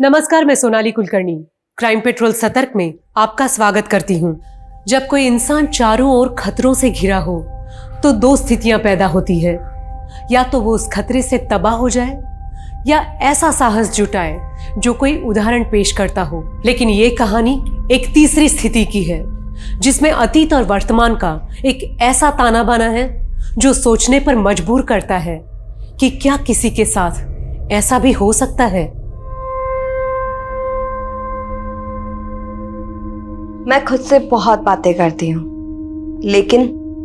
नमस्कार, मैं Sonali Kulkarni crime petrol सतर्क में आपका स्वागत करती हूँ। जब कोई इंसान चारों ओर खतरों से घिरा हो तो दो स्थितियां पैदा होती है, या तो वो उस खतरे से तबाह हो जाए या ऐसा साहस जुटाए जो कोई उदाहरण पेश करता हो। लेकिन ये कहानी एक तीसरी स्थिति की है, जिसमें अतीत और वर्तमान का एक ऐसा ताना बाना है जो सोचने पर मजबूर करता है कि क्या किसी के साथ ऐसा भी हो सकता है। मैं खुद से बहुत बातें करती हूँ, लेकिन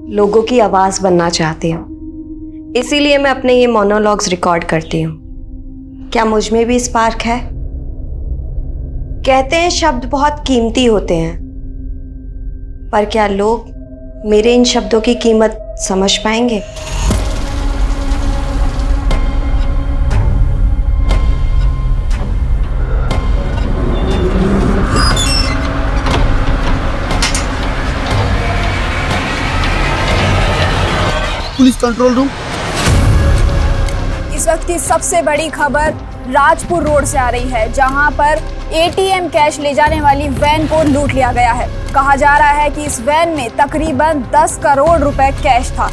लोगों की आवाज बनना चाहती हूँ। इसीलिए मैं अपने ये मोनोलॉग्स रिकॉर्ड करती हूँ। क्या मुझ में भी स्पार्क है? कहते हैं शब्द बहुत कीमती होते हैं, पर क्या लोग मेरे इन शब्दों की कीमत समझ पाएंगे? Police control room. इस वक्त की सबसे बड़ी खबर राजपुर रोड से आ रही है, जहां पर एटीएम कैश ले जाने वाली वैन को लूट लिया गया है। कहा जा रहा है कि इस वैन में तकरीबन 10 करोड़ रुपए कैश था।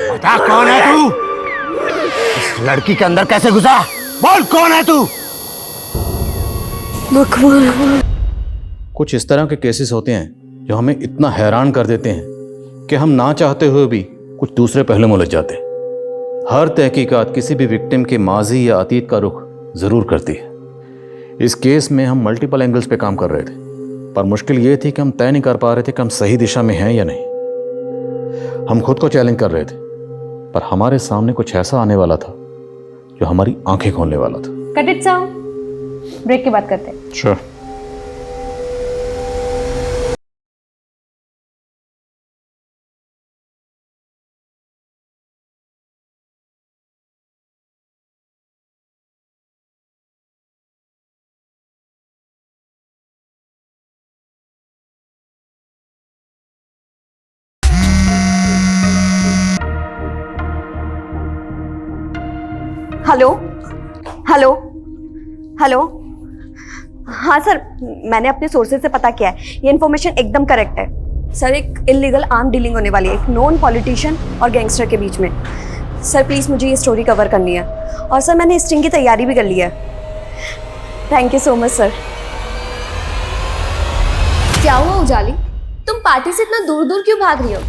बता कौन है तू? इस लड़की के अंदर कैसे घुसा? बोल कौन है तू? कुछ इस तरह के केसेस होते हैं जो हमें इतना हैरान कर देते हैं कि हम ना चाहते हुए भी कुछ दूसरे पहलू में उलझ जाते हैं। हर तहकीकात किसी भी विक्टिम के माजी या अतीत का रुख जरूर करती है। इस केस में हम मल्टीपल एंगल्स पे काम कर रहे थे, पर मुश्किल ये थी कि हम तय नहीं कर पा रहे थे कि हम सही दिशा में हैं या नहीं। हम खुद को चैलेंज कर रहे थे, पर हमारे सामने कुछ ऐसा आने वाला था जो हमारी आंखें खोलने वाला था। कट इट साउंड, ब्रेक के बाद करते हैं। श्योर। Hello hello hello. हाँ सर, मैंने अपने सोर्सेज से पता किया है, ये इन्फॉर्मेशन एकदम करेक्ट है। सर, एक इलीगल आर्म डीलिंग होने वाली है एक नॉन पॉलिटिशियन और गैंगस्टर के बीच में। सर प्लीज़ मुझे ये स्टोरी कवर करनी है, और सर मैंने स्टिंग की तैयारी भी कर ली है। Thank you so much sir. क्या हुआ उजाली, तुम पार्टी से इतना दूर दूर क्यों भाग रही हो?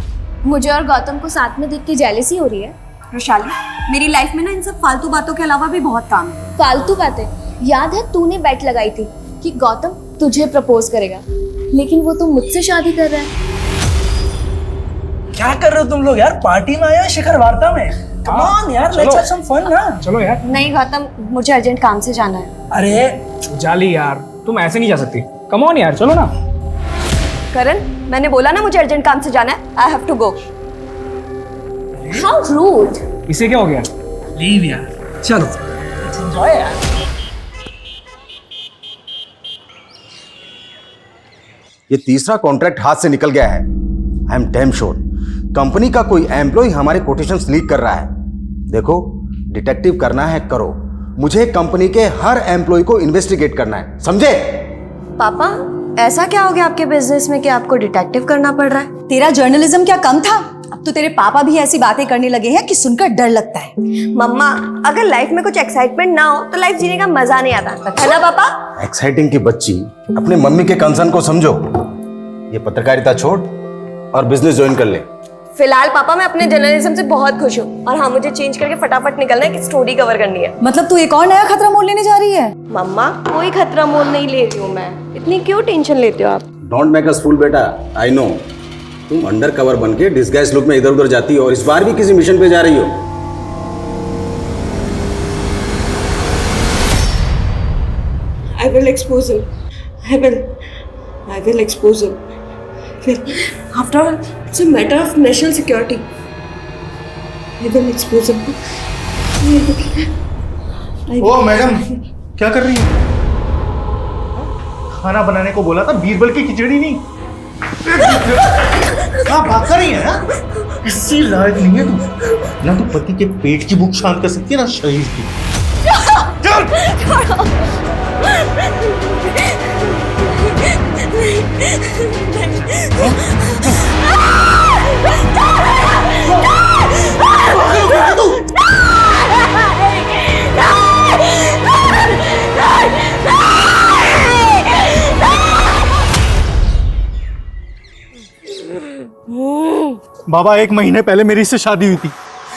मुझे और गौतम को साथ में देख के जेलसी हो रही है? रोशाली, मेरी लाइफ में ना इन सब फालतू बातों के अलावा भी बहुत काम है। फालतू बातें? याद है तूने बेट लगाई थी कि गौतम तुझे प्रपोज करेगा, लेकिन वो तो मुझसे शादी कर रहा है। क्या कर रहे हो तुम लोग यार? पार्टी में आए हो शिखर वार्ता में? कम ऑन यार, लेट्स हैव सम फन ना। चलो यार। नहीं गौतम, मुझे अर्जेंट काम से जाना है। अरे जाली यार, तुम ऐसे नहीं जा सकती। कम ऑन यार, चलो ना। करण, मैंने बोला ना मुझे अर्जेंट काम से जाना है। I have to go. How rude. इसे क्या हो गया? लीव यार, चलो लेट्स एंजॉय यार। ये तीसरा कॉन्ट्रैक्ट हाथ से निकल गया है। I am damn sure company का कोई एम्प्लॉय हमारे कोटेशंस लीक कर रहा है। देखो, डिटेक्टिव करना है करो, मुझे कंपनी के हर एम्प्लॉय को इन्वेस्टिगेट करना है, समझे? पापा, ऐसा क्या हो गया आपके बिजनेस में कि आपको डिटेक्टिव करना पड़ रहा है? तेरा जर्नलिज्म क्या कम था? अब तो तेरे पापा भी ऐसी बातें करने लगे हैं कि सुनकर डर लगता है। मम्मा, अगर लाइफ में कुछ एक्साइटमेंट ना हो तो लाइफ जीने का मजा नहीं आता, है ना पापा? एक्साइटिंग की बच्ची, अपने मम्मी के कंसर्न को समझो। ये पत्रकारिता छोड़ और बिजनेस ज्वाइन कर ले। फिलहाल पापा मैं अपने जर्नलिज्म से बहुत खुश हूँ, और हाँ, मुझे चेंज करके फटाफट निकलना है कि स्टोरी कवर करनी है। मतलब तू एक और नया खतरा मोल लेने जा रही है? मम्मा, कोई खतरा मोल नहीं ले रही हूँ मैं। इतनी क्यों टेंशन लेते हो आप? डोंट मेक अस फूल बेटा, आई नो तुम अंडर कवर बन के डिस्गाइज लुक में इधर उधर जाती हो, और इस बार भी किसी मिशन पे जा रही हो। I will expose him. I will expose him. After all, it's a matter of national security. Even exposure. O madam, क्या कर रही है? खाना बनाने को बोला था, बीरबल की खिचड़ी नहीं। क्या बात कर रही है ना? किसी लायक नहीं है तू। ना तू पति के पेट की भूख शांत कर सकती है, ना शरीर की। बाबा, 1 महीने पहले मेरी इससे शादी हुई थी,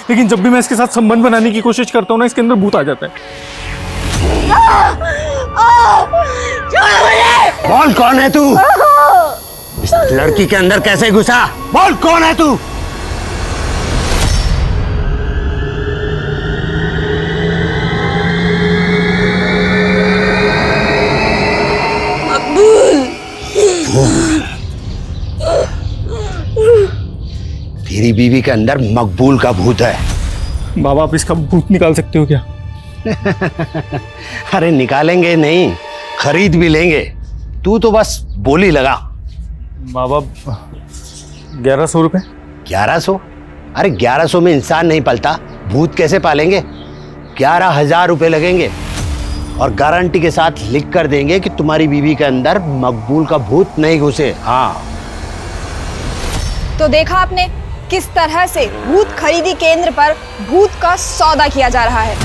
लेकिन जब भी मैं इसके साथ संबंध बनाने की कोशिश करता हूँ ना, इसके अंदर भूत आ जाता है। बोल कौन है तू? इस लड़की के अंदर कैसे घुसा? बोल कौन है तू? तेरी बीवी के अंदर मकबूल का भूत है। बाबा, आप इसका भूत निकाल सकते हो क्या? अरे निकालेंगे नहीं, खरीद भी लेंगे। तू तो बस बोली लगा। बाबा, 1100 रुपए। 1100? अरे 1100 में इंसान नहीं पलता, भूत कैसे पालेंगे? 11,000 रुपए लगेंगे और गारंटी के साथ लिख कर देंगे कि तुम्हारी बीवी के अंदर मकबूल का भूत नहीं घुसे। हाँ, तो देखा आपने किस तरह से भूत खरीदी केंद्र पर भूत का सौदा किया जा रहा है।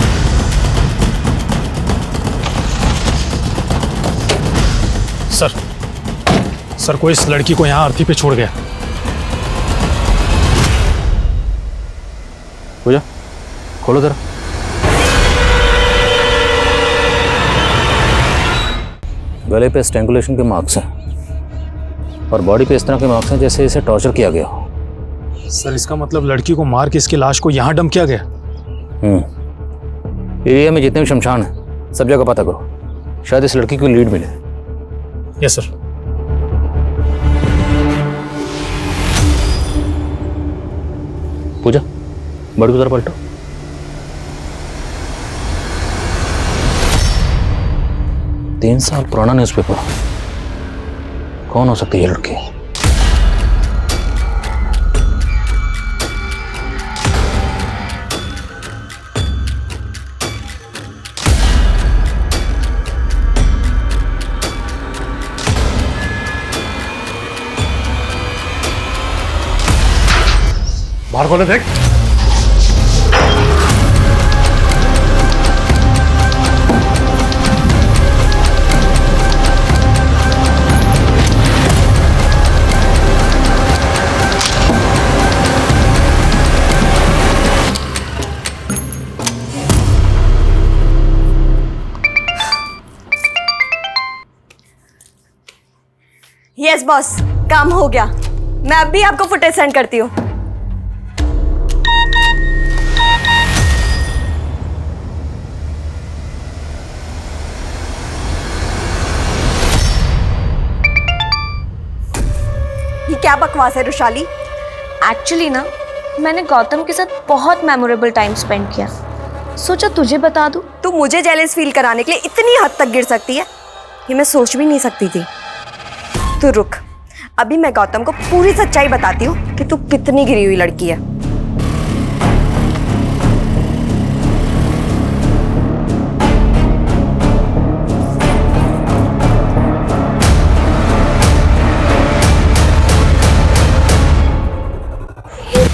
सर कोई इस लड़की को यहाँ अर्थी पे छोड़ गया। पूजा, खोलो जरा। गले पे स्ट्रैंगुलेशन के मार्क्स हैं और बॉडी पे इस तरह के मार्क्स हैं जैसे इसे टॉर्चर किया गया हो। सर, इसका मतलब लड़की को मार के इसकी लाश को यहाँ डंप किया गया। एरिया में जितने भी शमशान हैं सब जगह पता करो, शायद इस लड़की को लीड मिले। Yes sir. पूजा, बड़ी गुजर पलटो। तीन साल पुराना न्यूज़पेपर। कौन हो सकती है ये लड़की? बाहर खोले देख। यस बॉस, काम हो गया। मैं अब भी आपको फुटेज सेंड करती हूँ। ये क्या बकवास है रुशाली? एक्चुअली ना, मैंने गौतम के साथ बहुत मेमोरेबल टाइम स्पेंड किया, सोचा तुझे बता दूं। तू मुझे जेलस फील कराने के लिए इतनी हद तक गिर सकती है, ये मैं सोच भी नहीं सकती थी। तू रुक, अभी मैं गौतम को पूरी सच्चाई बताती हूँ कि तू कितनी गिरी हुई लड़की है।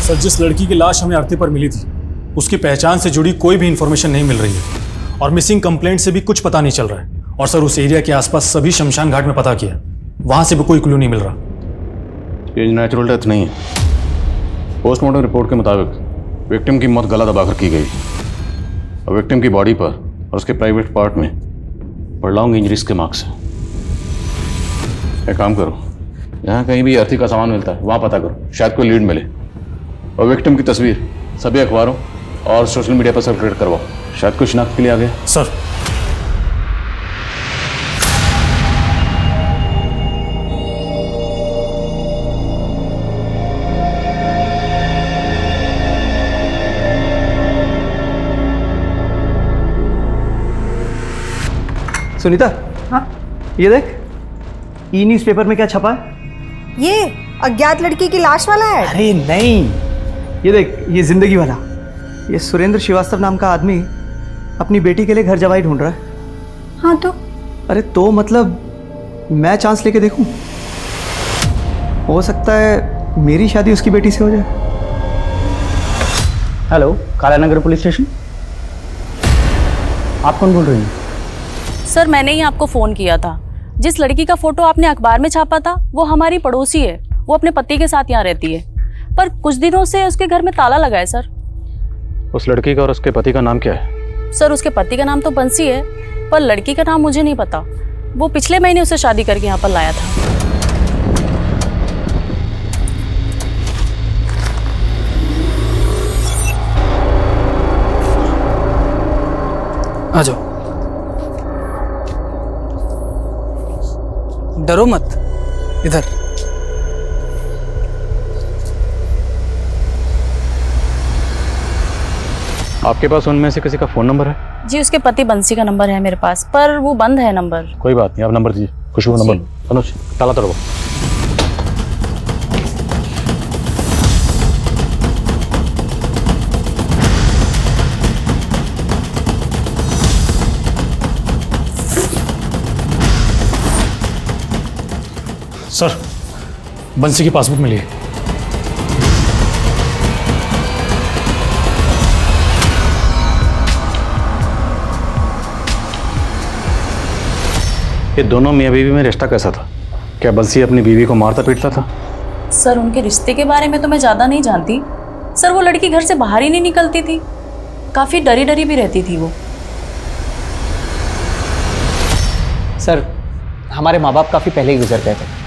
सर, जिस लड़की की लाश हमें अर्थी पर मिली थी, उसकी पहचान से जुड़ी कोई भी इंफॉर्मेशन नहीं मिल रही है और मिसिंग कंप्लेंट से भी कुछ पता नहीं चल रहा है। और सर, उस एरिया के आसपास सभी शमशान घाट में पता किया, वहां से भी कोई क्लू नहीं मिल रहा। ये नेचुरल डेथ नहीं है। पोस्टमार्टम रिपोर्ट के मुताबिक विक्टिम की मौत गला दबाकर की गई और विक्टिम की बॉडी पर और उसके प्राइवेट पार्ट में प्रोलॉन्ग इंजरीज के मार्क्स हैं। एक काम करो, यहाँ कहीं भी अर्थी का सामान मिलता है वहाँ पता करो, शायद कोई लीड मिले। और विक्टिम की तस्वीर सभी अखबारों और सोशल मीडिया पर सर्कुलेट करवाओ, शायद कोई शिनाख्त के लिए आ गया। सर, सुनीता, हाँ ये देख, ई न्यूज़ पेपर में क्या छपा है? ये अज्ञात लड़की की लाश वाला है। अरे नहीं, ये देख, ये जिंदगी वाला। ये सुरेंद्र श्रीवास्तव नाम का आदमी अपनी बेटी के लिए घर जवाई ढूंढ रहा है। हाँ तो अरे तो मतलब मैं चांस लेके देखूं, हो सकता है मेरी शादी उसकी बेटी से हो जाए। Hello, Kalanagar police station. आप कौन बोल रही हैं? सर मैंने ही आपको फ़ोन किया था। जिस लड़की का फ़ोटो आपने अखबार में छापा था वो हमारी पड़ोसी है। वो अपने पति के साथ यहाँ रहती है, पर कुछ दिनों से उसके घर में ताला लगा है सर। उस लड़की का और उसके पति का नाम क्या है? सर उसके पति का नाम तो बंसी है, पर लड़की का नाम मुझे नहीं पता। वो पिछले महीने उसे शादी करके यहाँ पर लाया था। आ जाओ, डरो मत, इधर। आपके पास उनमें से किसी का फ़ोन नंबर है? जी उसके पति बंसी का नंबर है मेरे पास, पर वो बंद है नंबर। कोई बात नहीं, आप नंबर दीजिए। खुशबू नंबर। अनुज, ताला तोड़ो। सर, बंसी की पासबुक मिली है। ये दोनों मियाँ बीवी में रिश्ता कैसा था? क्या बंसी अपनी बीवी को मारता पीटता था? सर उनके रिश्ते के बारे में तो मैं ज़्यादा नहीं जानती। सर वो लड़की घर से बाहर ही नहीं निकलती थी, काफ़ी डरी डरी भी रहती थी वो। सर, हमारे माँ बाप काफ़ी पहले ही गुजर गए थे।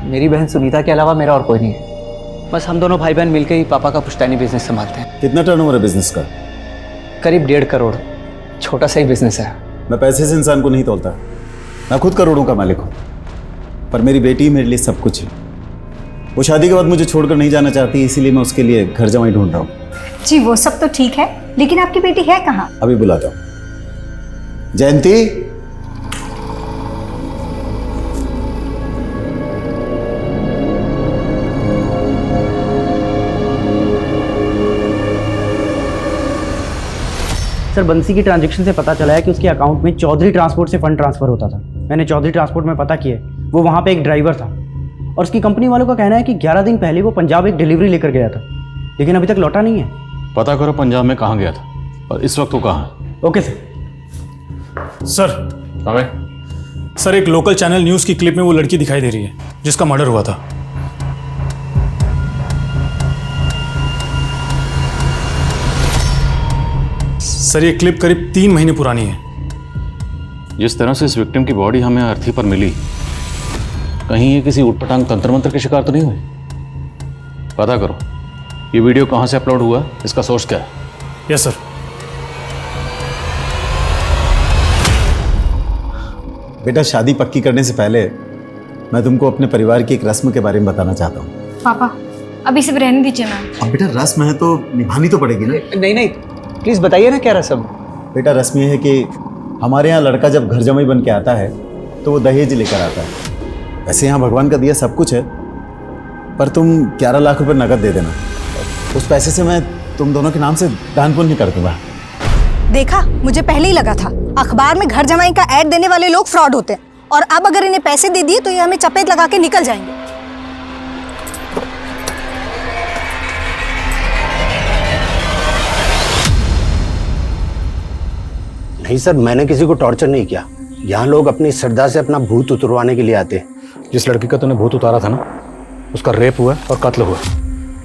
मेरी बहन सुनीता के अलावा मेरा और कोई नहीं है। बस हम दोनों भाई बहन मिलकर ही पापा का पुश्तैनी बिजनेस संभालते हैं। कितना टर्नओवर है बिजनेस का? करीब 1.5 करोड़। छोटा सा ही बिजनेस है। मैं पैसे से इंसान को नहीं तोलता, मैं खुद करोड़ों का मालिक हूँ, पर मेरी बेटी मेरे लिए सब कुछ है। वो शादी के बाद मुझे छोड़कर नहीं जाना चाहती, इसीलिए मैं उसके लिए घर जमाई ढूंढ रहा हूँ। जी वो सब तो ठीक है, लेकिन आपकी बेटी है कहाँ? अभी बुलाता हूँ। जयंती, सर बंसी की ट्रांजैक्शन से पता चला है कि उसके अकाउंट में चौधरी ट्रांसपोर्ट से फंड ट्रांसफर होता था। मैंने चौधरी ट्रांसपोर्ट में पता किया, वो वहाँ पे एक ड्राइवर था और उसकी कंपनी वालों का कहना है कि 11 दिन पहले वो पंजाब एक डिलीवरी लेकर गया था, लेकिन अभी तक लौटा नहीं है। पता करो पंजाब में कहाँ गया था और इस वक्त वो कहाँ है। Okay sir. सर एक लोकल चैनल न्यूज़ की क्लिप में वो लड़की दिखाई दे रही है जिसका मर्डर हुआ था। सर ये क्लिप करीब 3 महीने पुरानी है। जिस तरह से इस विक्टिम की बॉडी हमें अर्थी पर मिली, कहीं ये किसी उटपटांग तंत्र मंत्र के शिकार तो नहीं हुई? पता करो ये वीडियो कहाँ से अपलोड हुआ, इसका सोर्स क्या है। Yes sir. बेटा शादी पक्की करने से पहले मैं तुमको अपने परिवार की एक रस्म के बारे में बताना चाहता हूँ। पापा अभी सब रहने दीजिए ना। अब बेटा रस्म है तो निभानी तो पड़ेगी ना। नहीं नहीं, प्लीज़ बताइए ना क्या रस्म। बेटा रस्म ये है कि हमारे यहाँ लड़का जब घर जमाई बन के आता है तो वो दहेज लेकर आता है। वैसे यहाँ भगवान का दिया सब कुछ है, पर तुम 11 लाख रुपए नकद दे देना। उस पैसे से मैं तुम दोनों के नाम से दान पुण्य कर दूंगा। देखा, मुझे पहले ही लगा था अखबार में घर जमाई का ऐड देने वाले लोग फ्रॉड होते हैं, और अब अगर इन्हें पैसे दे दिए तो ये हमें चपेट लगा के निकल जाएंगे। नहीं सर, मैंने किसी को टॉर्चर नहीं किया। यहाँ लोग अपनी श्रद्धा से अपना भूत उतरवाने के लिए आते हैं। जिस लड़की का तूने भूत उतारा था ना, उसका रेप हुआ और कत्ल हुआ।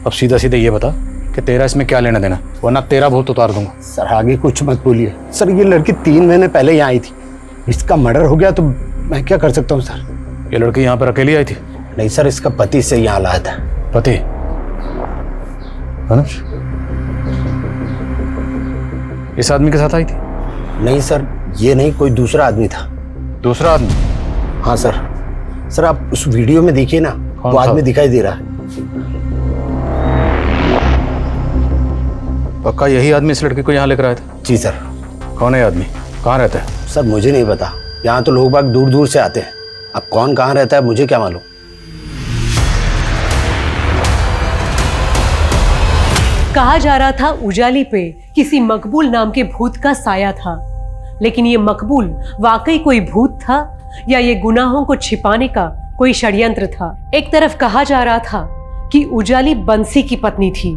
अब सीधा सीधा ये बता कि तेरा इसमें क्या लेना देना, वरना तेरा भूत उतार दूंगा। सर आगे कुछ मत बोलिए। सर ये लड़की 3 महीने पहले यहाँ आई थी, इसका मर्डर हो गया तो मैं क्या कर सकता हूँ सर। ये लड़की यहाँ पर अकेली आई थी? नहीं सर, इसका पति से यहाँ लाया था। पति? अनुज, इस आदमी के साथ आई थी? नहीं सर, ये नहीं, कोई दूसरा आदमी था। दूसरा आदमी? हाँ सर। सर आप उस वीडियो में देखिए ना, वो आदमी दिखाई दे रहा है। पक्का यही आदमी इस लड़की को यहाँ लेकर आया था? जी सर। कौन है आदमी, कहाँ रहता है? सर मुझे नहीं पता, यहाँ तो लोग बाग दूर दूर से आते हैं। अब कौन कहाँ रहता है मुझे क्या मालूम। कहा जा रहा था उजाली पे किसी मकबूल नाम के भूत का साया था, लेकिन ये मकबूल वाकई कोई भूत था या ये गुनाहों को छिपाने का कोई षड्यंत्र था। एक तरफ कहा जा रहा था कि उजाली बंसी की पत्नी थी,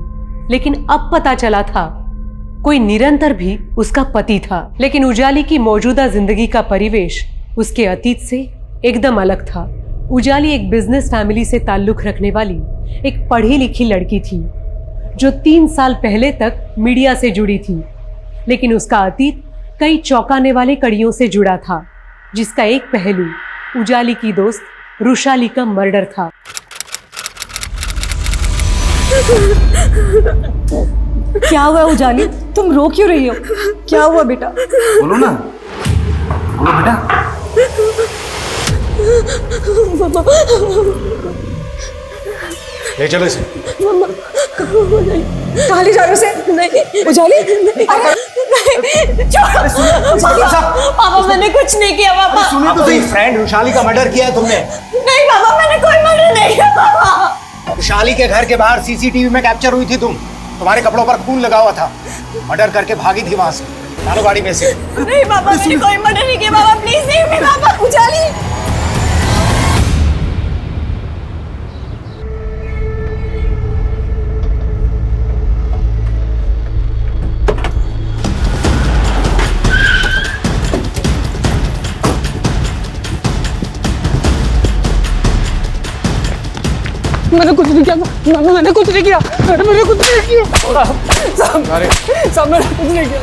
लेकिन अब पता चला था कोई निरंतर भी उसका पति था। लेकिन उजाली की मौजूदा जिंदगी का परिवेश उसके अतीत से एकदम अलग था। उजाली एक बिजनेस फैमिली से ताल्लुक रखने वाली एक पढ़ी लिखी लड़की थी जो 3 साल पहले तक मीडिया से जुड़ी थी, लेकिन उसका अतीत कई चौंकाने वाले कड़ियों से जुड़ा था, जिसका एक पहलू उजाली की दोस्त रुशाली का मर्डर था। क्या हुआ उजाली, तुम रो क्यों रही हो? क्या हुआ बेटा? बोलो ना, बोलो बेटा। ले चलो इसे। कहाँ ले जा रहे हो उसे? नहीं उजाली, नहीं। पापा मैंने कुछ नहीं किया पापा। सुनिए तो सही, फ्रेंड रुशाली का मर्डर किया है तुमने। नहीं पापा, मैंने कोई मर्डर नहीं किया पापा। रुशाली के घर के बाहर सीसीटीवी में कैप्चर हुई थी तुम। तुम्हारे कपड़ों पर खून लगा हुआ था। मर्डर करके भागी थी वहां से। डालो गाड़ी में से। नहीं पापा, मैंने कोई मर्डर नहीं किया पापा, प्लीज नहीं पापा। उजाली मैंने कुछ नहीं किया, मैंने कुछ नहीं किया, मैंने कुछ नहीं किया साहब, मैंने कुछ नहीं किया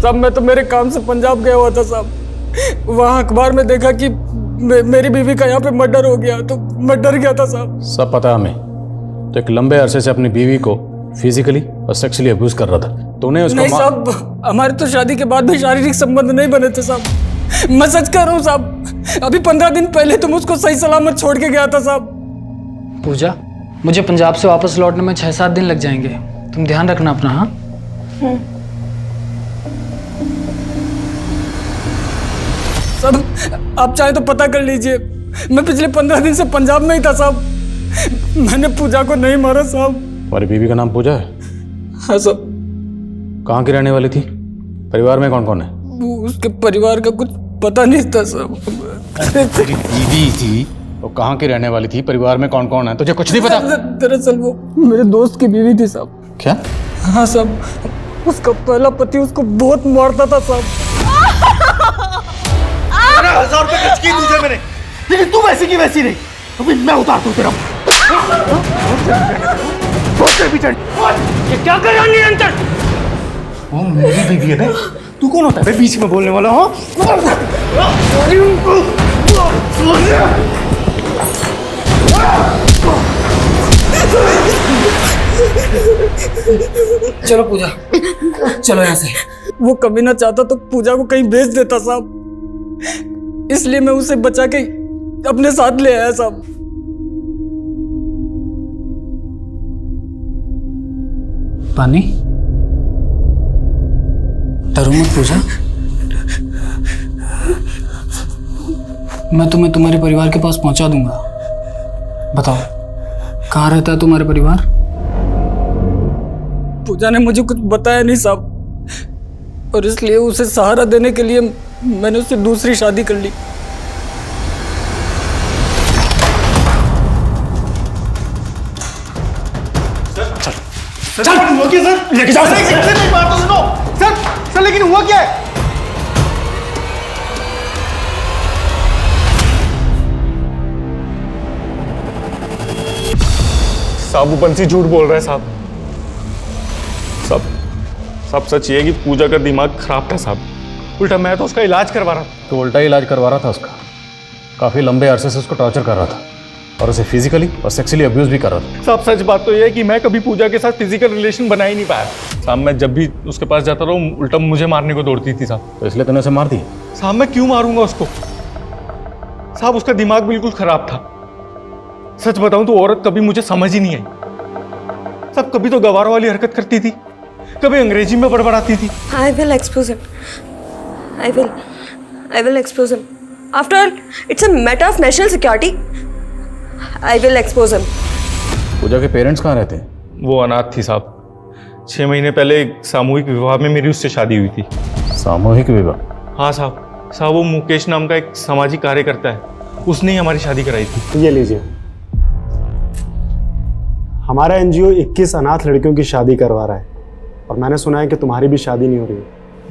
साहब। मैं तो मेरे काम से पंजाब गया हुआ था साहब। वहाँ अखबार में देखा कि मेरी बीवी का यहाँ पे मर्डर हो गया, तो मैं डर गया था साहब। सब पता है हमें। तो एक लंबे अरसे से अपनी बीवी को फिजिकली और सेक्सुअली अब्यूज कर रहा था। तूने उसको नहीं साहब, हमारे तो शादी के बाद भी शारीरिक संबंध नहीं बने थे साहब। मैं सच कह रहा हूँ साहब। अभी 15 दिन पहले तुम उसको सही सलामत छोड़ के गया था साहब। पूजा, मुझे पंजाब से वापस लौटने में 6-7 दिन लग जाएंगे। तुम ध्यान रखना अपना। हाँ साहब, आप चाहे तो पता कर लीजिए, मैं पिछले 15 दिन से पंजाब में ही था साहब। मैंने पूजा को नहीं मारा साहब। तुम्हारी बीवी का नाम पूजा है? हाँ साहब। कहाँ की रहने वाली थी? परिवार में कौन कौन है? उसके परिवार का कुछ पता नहीं था साहब। तेरी बीवी थी तो कहाँ की रहने वाली थी? परिवार में कौन कौन है? तुझे कुछ नहीं पता? दरअसल वो मेरे दोस्त की बीवी थी साहब। क्या? हाँ साहब, उसका पहला पति उसको बहुत मारता था साहब। 1000 रुपए खर्च किए तुझे मैंने, लेकिन तू वैसी की वैसी नहीं। अभी मैं उतार दूं तेरा। ये क्या कर रहा है निरंतर? वो मेरी बीवी है ना? तू कौन होता है बीच में बोलने वाला? हो चलो पूजा, चलो यहाँ से। वो कभी ना चाहता तो पूजा को कहीं भेज देता साहब, इसलिए मैं उसे बचा के अपने साथ ले आया साहब। पानी, डरो मत पूजा, मैं तुम्हें तुम्हारे परिवार के पास पहुंचा दूंगा। बताओ, कहाँ रहता है तुम्हारा परिवार? पूजा ने मुझे कुछ बताया नहीं साहब, और इसलिए उसे सहारा देने के लिए मैंने उससे दूसरी शादी कर ली। चल हुआ क्या सर? लेके जाओ सर। मेरी बात तो सुनो सर। लेकिन हुआ क्या है? साहब वो बंसी झूठ बोल रहा है साहब। सब सच ये है कि पूजा का दिमाग खराब था साहब। उल्टा मैं तो उसका इलाज करवा रहा था। तो उल्टा इलाज करवा रहा था उसका? काफ़ी लंबे अरसे से उसको टॉर्चर कर रहा था और उसे फिजिकली और सेक्सुअली अब्यूज भी कर रहा था। साहब सच बात तो ये है कि मैं कभी पूजा के साथ फिजिकल रिलेशन बना ही नहीं पाया साहब। मैं जब भी उसके पास जाता रहा उल्टा मुझे मारने को दौड़ती थी साहब। तो इसलिए तूने उसे मार दी? साहब मैं क्यों मारूंगा उसको साहब? उसका दिमाग बिल्कुल खराब था। सच बताऊं तो औरत कभी मुझे समझ ही नहीं आई साहब। कभी तो गवारों वाली हरकत करती थी, कभी अंग्रेजी में बड़बड़ाती थी। I will expose him. I will. I will expose him. After all, it's a matter of national security. I will expose him. पूजा के पेरेंट्स कहाँ रहते हैं? वो अनाथ थी साहब। 6 महीने पहले एक सामूहिक विवाह में मेरी उससे शादी हुई थी। सामूहिक विवाह? हाँ साहब। साहब वो मुकेश नाम का एक सामाजिक कार्यकर्ता है, उसने ही हमारी शादी कराई थी। ये लीजिए, हमारा एनजीओ 21 अनाथ लड़कियों की शादी करवा रहा है और मैंने सुना है कि तुम्हारी भी शादी नहीं हो रही है,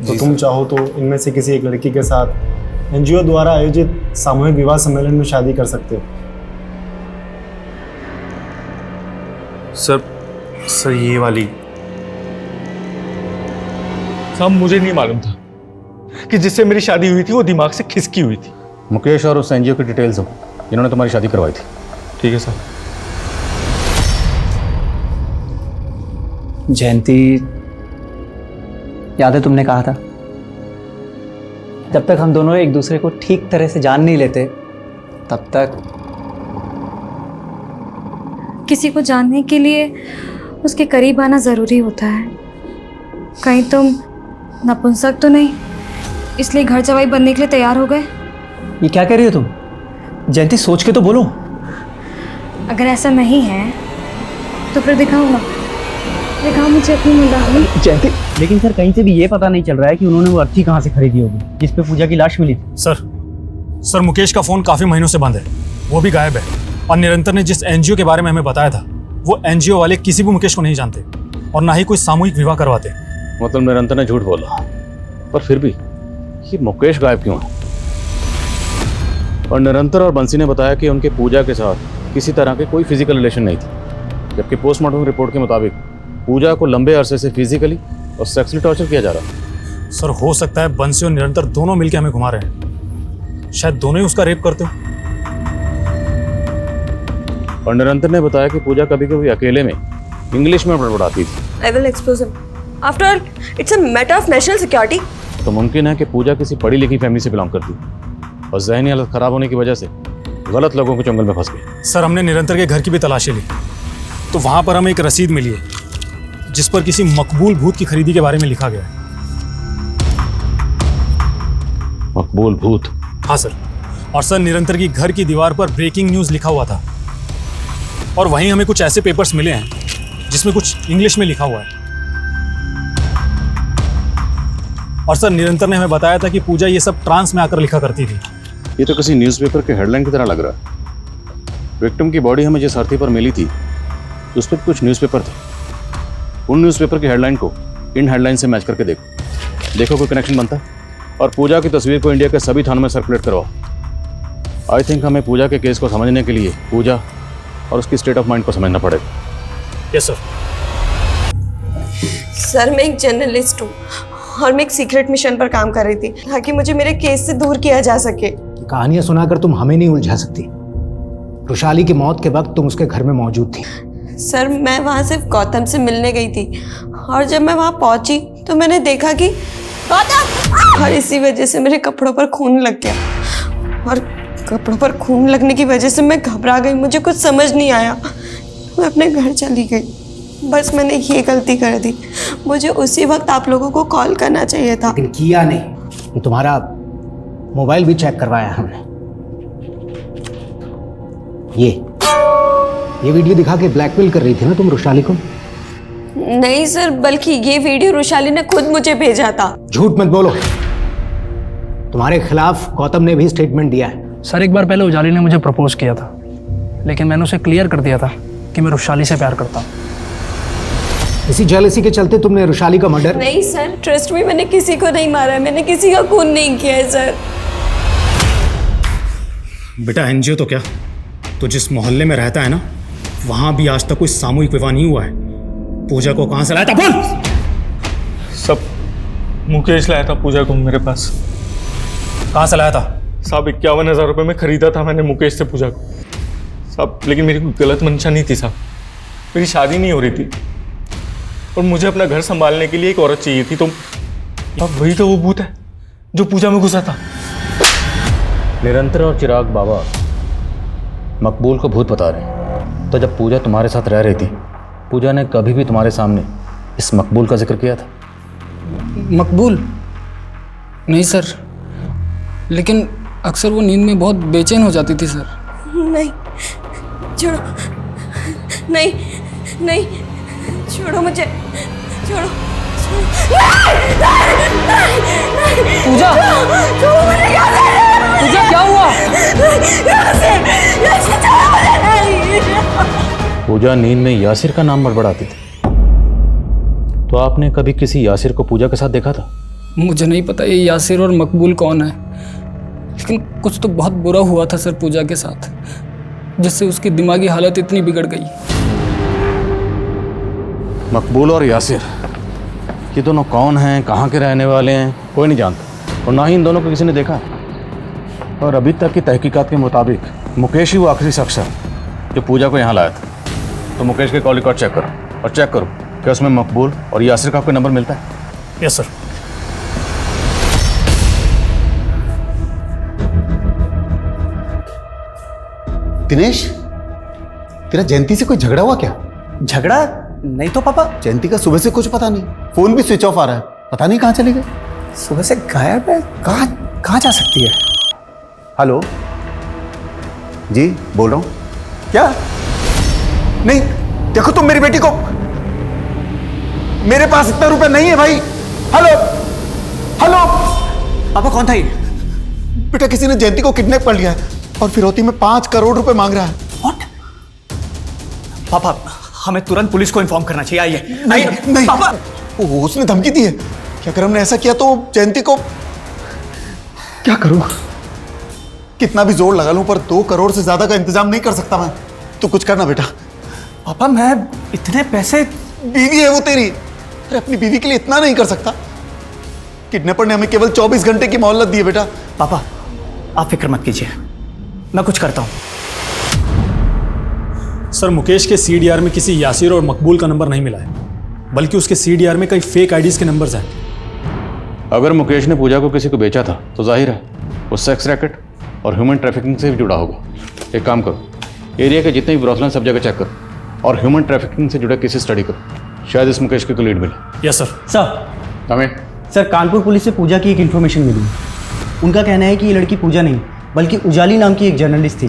तो तुम चाहो तो इनमें से किसी एक लड़की के साथ एनजीओ द्वारा आयोजित सामूहिक विवाह सम्मेलन में शादी कर सकते हो। सर ये वाली साहब मुझे नहीं मालूम था कि जिससे मेरी शादी हुई थी वो दिमाग से खिसकी हुई थी। मुकेश और उस एनजीओ की डिटेल्स हो जिन्होंने तुम्हारी शादी करवाई थी। ठीक है सर। जयंती, याद है तुमने कहा था जब तक हम दोनों एक दूसरे को ठीक तरह से जान नहीं लेते तब तक किसी को जानने के लिए उसके करीब आना ज़रूरी होता है। कहीं तुम नपुंसक तो नहीं, इसलिए घर जवाई बनने के लिए तैयार हो गए? ये क्या कह रही हो तुम? जयंती, सोच के तो बोलो। अगर ऐसा नहीं है तो फिर दिखाऊंगा, दिखाओ मुझे अपनी मुंडानी। जयंती, लेकिन सर कहीं से भी ये पता नहीं चल रहा है कि उन्होंने वो अर्थी कहाँ से खरीदी होगी जिस पे पूजा की लाश मिली थी। सर मुकेश का फोन काफी महीनों से बंद है, वो भी गायब है। और निरंतर ने जिस एनजीओ के बारे में हमें बताया था वो एनजीओ वाले किसी भी मुकेश को नहीं जानते और ना ही कोई सामूहिक विवाह करवाते। मतलब निरंतर ने झूठ बोला, पर फिर भी ये मुकेश गायब क्यों है? और निरंतर और बंसी ने बताया कि उनके पूजा के साथ किसी तरह के कोई फिजिकल रिलेशन नहीं थी, जबकि पोस्टमार्टम रिपोर्ट के मुताबिक पूजा को लंबे अरसे से फिजिकली और सेक्सुअली टॉर्चर किया जा रहा है। सर हो सकता है बंसी और निरंतर दोनों मिलकर हमें घुमा रहे हैं, शायद दोनों ही उसका रेप करते हो। और निरंतर ने बताया कि पूजा कभी कभी अकेले में इंग्लिश में बड़बड़ाती थी। I will expose him. After all, it's a matter of national security. तो मुमकिन है कि पूजा किसी पढ़ी लिखी फैमिली से बिलोंग करती है और ज़हनी हालत खराब होने की वजह से गलत लोगों के चंगल में फंस गई। सर हमने निरंतर के घर की भी तलाशी ली तो वहां पर हमें एक रसीद मिली है जिस पर किसी मकबूल भूत की खरीदी के बारे में लिखा गया है। मकबूल भूत? हाँ सर। और सर निरंतर की घर की दीवार पर ब्रेकिंग न्यूज़ लिखा हुआ था और वहीं हमें कुछ ऐसे पेपर्स मिले हैं जिसमें कुछ इंग्लिश में लिखा हुआ है। और सर निरंतर ने हमें बताया था कि पूजा ये सब ट्रांस में आकर लिखा करती थी। ये तो किसी न्यूज़पेपर के हेडलाइन की तरह लग रहा है। विक्टिम की बॉडी हमें जिस अर्थी पर मिली थी उस पर कुछ न्यूज़पेपर थे। उन न्यूज़पेपर की हेडलाइन को इन हेडलाइन से मैच करके देखो कोई कनेक्शन बनता है। और पूजा की तस्वीर को इंडिया के सभी थानों में सर्कुलेट करवाओ। आई थिंक हमें पूजा के केस को समझने के लिए पूजा और उसकी स्टेट ऑफ माइंड को समझना पड़ेगा। Yes sir. सर मैं एक जर्नलिस्ट हूँ और मैं एक सीक्रेट मिशन पर काम कर रही थी ताकि मुझे मेरे केस से दूर किया जा सके। कहानियां सुनाकर तुम हमें नहीं उलझा सकती। रुशाली की मौत के वक्त तुम उसके घर में मौजूद थी। सर मैं वहाँ सिर्फ गौतम से मिलने गई थी और जब मैं वहाँ पहुँची तो मैंने देखा कि गौतम, और इसी वजह से मेरे कपड़ों पर खून लग गया और कपड़ों पर खून लगने की वजह से मैं घबरा गई। मुझे कुछ समझ नहीं आया, मैं अपने घर चली गई। बस मैंने ये गलती कर दी। मुझे उसी वक्त आप लोगों को कॉल करना चाहिए था। लेकिन किया नहीं। तुम्हारा मोबाइल भी चेक करवाया हमने। ये वीडियो दिखा के ब्लैकमेल कर रही थी ना तुम रुशाली को? नहीं सर, बल्कि ये वीडियो रुशाली ने खुद मुझे भेजा था। झूठ मत बोलो। तुम्हारे खिलाफ गौतम ने भी स्टेटमेंट दिया है। सर एक बार पहले उजाली ने मुझे प्रपोज किया था लेकिन मैंने उसे क्लियर कर दिया था कि मैं रुशाली से प्यार करता हूँ। इसी जेलसी के चलते तुमने रुशाली का मर्डर? नहीं सर, ट्रस्ट में मैंने किसी को नहीं मारा, मैंने किसी का खून नहीं किया है सर। बेटा एनजीओ तो क्या, तो जिस मोहल्ले में रहता है ना वहां भी आज तक कोई सामूहिक विवाह नहीं हुआ है। पूजा को कहां से लाया था बोल? सब मुकेश लाया था पूजा को मेरे पास। कहां से लाया था? साहब 51,000 रुपये में खरीदा था मैंने मुकेश से पूजा को साहब, लेकिन मेरी कोई गलत मंशा नहीं थी साहब। मेरी शादी नहीं हो रही थी और मुझे अपना घर संभालने के लिए एक औरत चाहिए थी, तो अब वही तो वो भूत है जो पूजा में घुसा था। निरंतर और चिराग बाबा मकबूल को भूत बता रहे हैं, तो जब पूजा तुम्हारे साथ रह रही थी पूजा ने कभी भी तुम्हारे सामने इस मकबूल का जिक्र किया था? मकबूल? नहीं सर, लेकिन अक्सर वो नींद में बहुत बेचैन हो जाती थी सर। नहीं, छोड़ो, नहीं नहीं, छोड़ो मुझे, छोड़ो, पूजा, पूजा क्या हुआ? पूजा नींद में यासिर का नाम बड़बड़ाती थी। तो आपने कभी किसी यासिर को पूजा के साथ देखा था? मुझे नहीं पता ये यासिर और मकबूल कौन है, लेकिन कुछ तो बहुत बुरा हुआ था सर पूजा के साथ, जिससे उसकी दिमागी हालत इतनी बिगड़ गई। मकबूल और यासिर, ये दोनों कौन हैं, कहाँ के रहने वाले हैं, कोई नहीं जानता, और ना ही इन दोनों को किसी ने देखा। और अभी तक की तहकीकात के मुताबिक मुकेश ही वो आखिरी शख्स है जो पूजा को यहाँ लाया था। तो मुकेश के कॉल रिकॉर्ड चेक करो, और चेक करो कि उसमें मकबूल और यासिर का कोई नंबर मिलता है। Yes sir. दिनेश, तेरा जयंती से कोई झगड़ा हुआ क्या? झगड़ा नहीं तो पापा। जयंती का सुबह से कुछ पता नहीं, फोन भी स्विच ऑफ आ रहा है, पता नहीं कहाँ चले गए। सुबह से गायब है, कहाँ जा सकती है? हेलो जी, बोल रहा हूँ। क्या? नहीं, देखो तुम मेरी बेटी को, मेरे पास इतना रुपए नहीं है भाई। हेलो हेलो पापा, कौन था ये? बेटा, किसी ने जयंती को किडनैप कर लिया है और फिरौती में 5 करोड़ रुपए मांग रहा है। व्हाट? पापा, हमें तुरंत पुलिस को इन्फॉर्म करना चाहिए। आइए। नहीं नहीं पापा, उसने धमकी दी है कि अगर हमने ऐसा किया तो जयंती को। क्या करूं? कितना भी जोर लगा लूं पर 2 करोड़ से ज्यादा का इंतजाम नहीं कर सकता मैं। तू कुछ करना बेटा। पापा, मैं इतने पैसे। बीवी है वो तेरी, अरे अपनी बीवी के लिए इतना नहीं कर सकता? किडनैपर ने हमें केवल 24 घंटे की मोहलत दी है बेटा। पापा, आप फिक्र मत कीजिए, मैं कुछ करता हूं। सर, मुकेश के सीडीआर में किसी यासिर और मकबूल का नंबर नहीं मिला है, बल्कि उसके सीडीआर में कई फेक आईडीज के नंबर्स हैं। अगर मुकेश ने पूजा को किसी को बेचा था तो जाहिर है वो सेक्स रैकेट और ह्यूमन ट्रैफिकिंग से भी जुड़ा होगा। एक काम करो, एरिया के जितने भी ब्रोथल सब जगह चेक करो और ह्यूमन ट्रैफिकिंग से जुड़ा केसेस स्टडी करो। शायद इस मुकेश की कोई लीड मिले। Yes sir. सर, हमें सर कानपुर पुलिस से पूजा की एक इन्फॉर्मेशन मिली। उनका कहना है कि ये लड़की पूजा नहीं बल्कि उजाली नाम की एक जर्नलिस्ट थी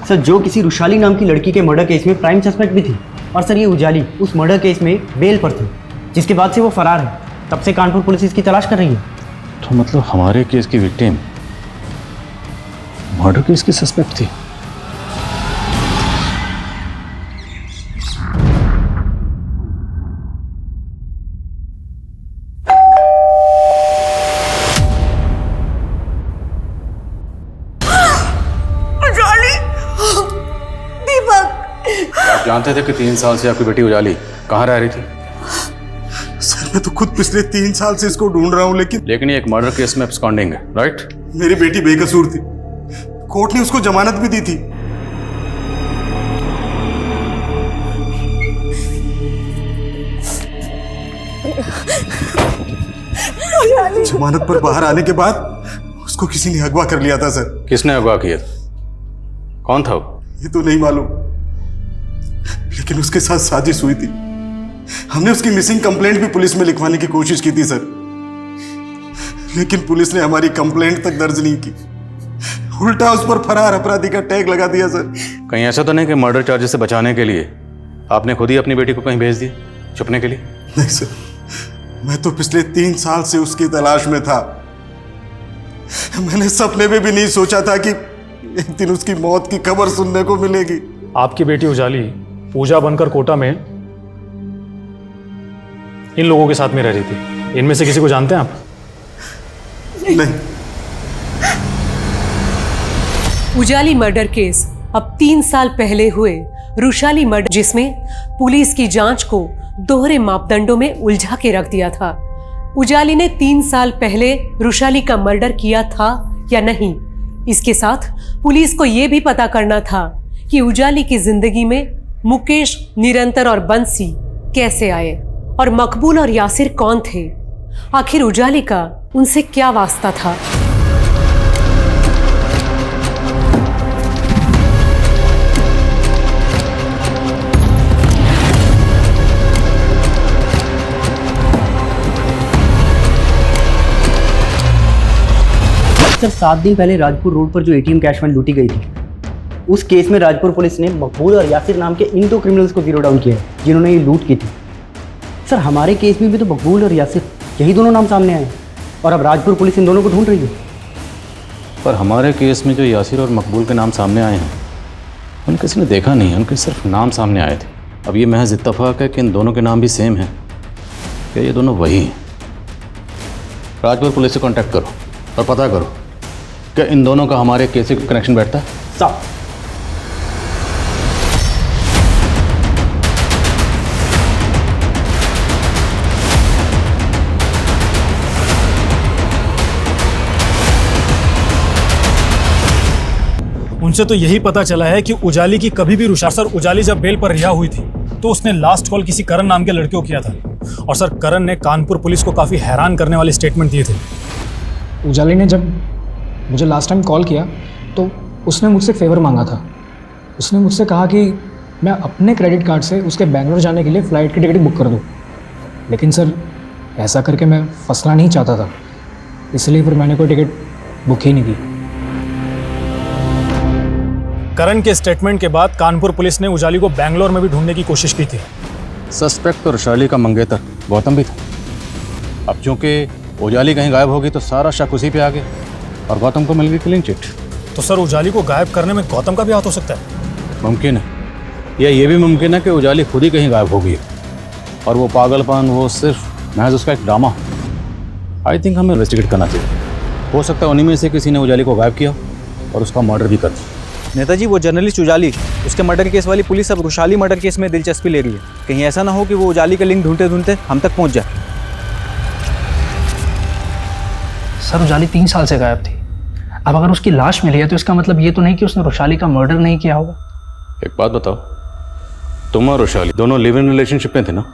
सर, जो किसी रुशाली नाम की लड़की के मर्डर केस में प्राइम सस्पेक्ट भी थी। और सर ये उजाली उस मर्डर केस में बेल पर थी, जिसके बाद से वो फरार है। तब से कानपुर पुलिस इसकी तलाश कर रही है। तो मतलब हमारे केस की विक्टिम मर्डर केस की सस्पेक्ट थी। आप जानते थे कि 3 साल से आपकी बेटी उजाली कहाँ रह रही थी? सर, मैं तो खुद पिछले 3 साल से इसको ढूंढ रहा हूँ, लेकिन ये एक मर्डर केस में एब्सकॉन्डिंग है, राइट? मेरी बेटी बेकसूर थी, कोर्ट ने उसको जमानत भी दी थी। जमानत पर बाहर आने के बाद उसको किसी ने अगवा कर लिया था सर। किसने अगवा किया? कौन था वो? ये तो नहीं मालूम, लेकिन उसके साथ साजिश हुई थी। हमने उसकी मिसिंग कंप्लेंट भी पुलिस में लिखवाने की कोशिश की थी सर, लेकिन पुलिस ने हमारी कंप्लेंट तक दर्ज नहीं की, उल्टा उस पर फरार अपराधी का टैग लगा दिया सर। कहीं ऐसा तो नहीं कि मर्डर चार्जेस से बचाने के लिए आपने खुद ही अपनी बेटी को कहीं भेज दिया छुपने के लिए? नहीं सर, मैं तो पिछले 3 साल से उसकी तलाश में था। मैंने सपने में भी नहीं सोचा था कि एक दिन उसकी मौत की खबर सुनने को मिलेगी। आपकी बेटी उजाली पूजा बनकर कोटा में इन लोगों के साथ में रह रही थी। इनमें से किसी को जानते हैं आप? नहीं। उजाली मर्डर केस अब 3 साल पहले हुए रुशाली मर्डर, जिसमें पुलिस की जांच को दोहरे मापदंडों में उलझा के रख दिया था। उजाली ने 3 साल पहले रुशाली का मर्डर किया था या नहीं, इसके साथ पुलिस को यह भी पता करना था कि उजाली की जिंदगी में मुकेश, निरंतर और बंसी कैसे आए और मकबूल और यासिर कौन थे। आखिर उजाली का उनसे क्या वास्ता था। सर 7 दिन पहले राजपुर रोड पर जो एटीएम कैश वैन लूटी गई थी, उस केस में राजपुर पुलिस ने मकबूल और यासिर नाम के इन 2 क्रिमिनल्स को जीरो डाउन किया है जिन्होंने ये लूट की थी। सर हमारे केस में भी तो मकबूल और यासिर यही दोनों नाम सामने आए और अब राजपुर पुलिस इन दोनों को ढूंढ रही है। पर हमारे केस में जो यासिर और मकबूल के नाम सामने आए हैं उन किसी ने देखा नहीं, उनके सिर्फ नाम सामने आए थे। अब ये महज इत्तफाक है कि इन दोनों के नाम भी सेम हैं, क्या ये दोनों वही हैं? राजपुर पुलिस से कांटेक्ट करो और पता करो कि इन दोनों का हमारे केस से कनेक्शन बैठता है। साहब उनसे तो यही पता चला है कि उजाली की कभी भी रुशा सर उजाली जब बेल पर रिहा हुई थी तो उसने लास्ट कॉल किसी करण नाम के लड़के को किया था और सर करण ने कानपुर पुलिस को काफ़ी हैरान करने वाले स्टेटमेंट दिए थे। उजाली ने जब मुझे लास्ट टाइम कॉल किया तो उसने मुझसे फेवर मांगा था। उसने मुझसे कहा कि मैं अपने क्रेडिट कार्ड से उसके बेंगलोर जाने के लिए फ़्लाइट की टिकट बुक कर दूँ, लेकिन सर ऐसा करके मैं फंसना नहीं चाहता था, इसलिए फिर मैंने कोई टिकट बुक ही नहीं की। करण के स्टेटमेंट के बाद कानपुर पुलिस ने उजाली को बैंगलोर में भी ढूंढने की कोशिश की थी। सस्पेक्ट तो रुशाली का मंगेतर गौतम भी था। अब चूंकि उजाली कहीं गायब होगी तो सारा शक उसी पे आ गया और गौतम को मिल गई क्लीन चिट। तो सर उजाली को गायब करने में गौतम का भी हाथ हो सकता है? मुमकिन है, या ये भी मुमकिन है कि उजाली खुद ही कहीं गायब हो गई और वो पागलपन वो सिर्फ महज उसका एक ड्रामा। आई थिंक हमें इन्वेस्टिगेट करना चाहिए। हो सकता है उन्हीं में से किसी ने उजाली को गायब किया और उसका मर्डर भी कर दिया। नेताजी, वो जर्नलिस्ट उजाली, उसके मर्डर केस वाली पुलिस अब रुशाली मर्डर केस में दिलचस्पी ले रही है। कहीं ऐसा ना हो कि वो उजाली का लिंक ढूंढते ढूंढते हम तक पहुंच जाए। सर उजाली 3 साल से गायब थी। अब अगर उसकी लाश मिली है तो इसका मतलब ये तो नहीं कि उसने रुशाली का मर्डर नहीं किया होगा। एक बात बताओ, तुम और रुशाली दोनों लिव इन रिलेशनशिप में थे ना?